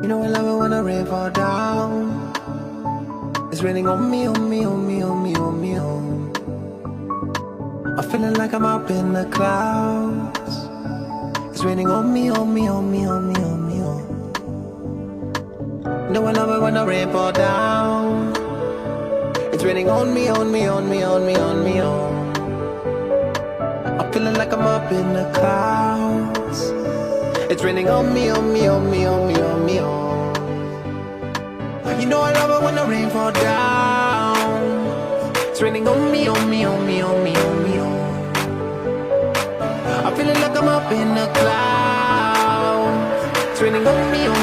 You know I love it when the rain fall down. It's raining on me, on me, on me, on me, on me, on. I'm feeling like I'm up in the clouds. It's raining on me, on me, on me, on me, on me, on. You know I love it when the rain fall down. It's raining on me, on me, on me, on me, on me, on. I'm feeling like I'm up in the clouds. It's raining on me, on me, on me, on me, on me, on. You know I love it when the rain fall down. It's raining on me, on me, on me, on me, on me, on. I'm feeling like I'm up in the clouds. It's raining on me, on